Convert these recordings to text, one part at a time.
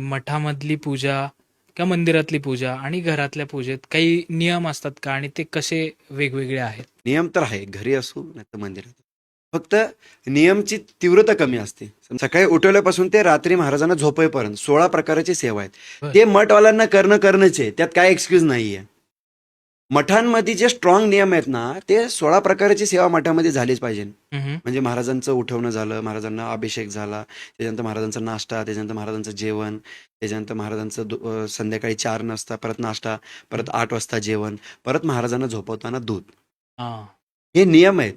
मठामधली पूजा किंवा मंदिरातली पूजा आणि घरातल्या पूजेत काही नियम असतात का आणि ते कसे वेगवेगळे आहेत? नियम तर आहे, घरी असू नाही तर मंदिरात. फक्त नियमची तीव्रता कमी असते. सकाळी उठवल्यापासून ते रात्री महाराजांना झोपेपर्यंत 16 प्रकारची सेवा आहेत. बरं. ते मठवाल्यांना करणंच आहे, त्यात काय एक्सक्यूज नाहीये. मठांमध्ये जे स्ट्रॉंग नियम आहेत ना, ते 16 प्रकारची सेवा मठामध्ये झालीच पाहिजे. हम्म. म्हणजे महाराजांचं उठवणं झालं, महाराजांना अभिषेक झाला, त्याच्यानंतर महाराजांचा नाश्ता, त्याच्यानंतर महाराजांचं जेवण, त्याच्यानंतर महाराजांचं संध्याकाळी 4 वाजता परत नाश्ता, परत 8 वाजता जेवण, परत महाराजांना झोपवताना दूध. हा. हे नियम आहेत.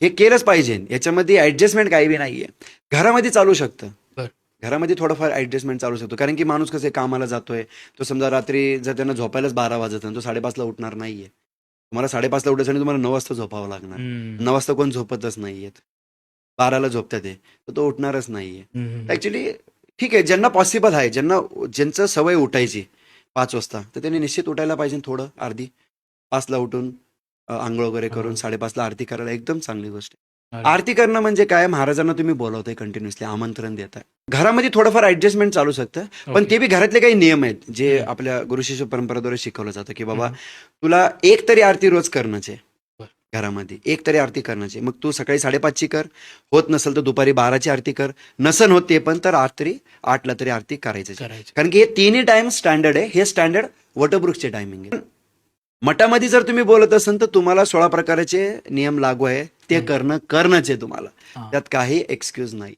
हे केलंच पाहिजे. याच्यामध्ये ऍडजस्टमेंट काही बी नाहीये. घरामध्ये चालू शकतं. बरं. घरामध्ये थोडंफार ऍडजस्टमेंट चालू शकतो. कारण की माणूस कसं कामाला जातोय, तो समजा रात्री जर त्यांना झोपायलाच 12 वाजत आणि तो 5:30ला उठणार नाहीये. तुम्हाला 5:30ला उठायसाठी तुम्हाला 9 वाजता झोपावं लागणार. 9 वाजता कोण झोपतच नाहीयेत. 12ला झोपतात ते, तर तो उठणारच नाहीये. ऍक्च्युली ठीक आहे, ज्यांना पॉसिबल आहे, ज्यांचं सवय उठायची 5 वाजता, तर त्यांनी निश्चित उठायला पाहिजे थोडं, अर्धी. 5ला उठून आंघोळ वगैरे करून 5:30ला आरती करायला एकदम चांगली गोष्ट आहे. अरे. आरती करणं म्हणजे काय, महाराजांना तुम्ही बोलवताय कंटिन्युअसली, आमंत्रण देताय. घरामध्ये थोडंफार ऍडजस्टमेंट चालू शकतं, पण ओके. ते बी घरातले काही नियम आहेत जे हम्म. आपल्या गुरुशिष्य परंपरेद्वारे शिकवलं जातं की बाबा हम्म. तुला एक तरी आरती रोज करणंच आहे. बरं. घरामध्ये एक तरी आरती करण्याची. मग तू सकाळी 5:30ची कर, होत नसेल तर दुपारी 12ची आरती कर, नसन होत ते पण तर रात्री 8ला तरी आरती करायचं. करायचे. कारण की हे तिन्ही टाइम स्टँडर्ड आहे. हे स्टँडर्ड वटवृक्षचे टायमिंग आहे. मठामध्ये जर तुम्ही बोलत असाल तर तुम्हाला 16 प्रकारचे नियम लागू आहे, ते करणंच आहे तुम्हाला. हा. त्यात काही एक्सक्यूज नाही.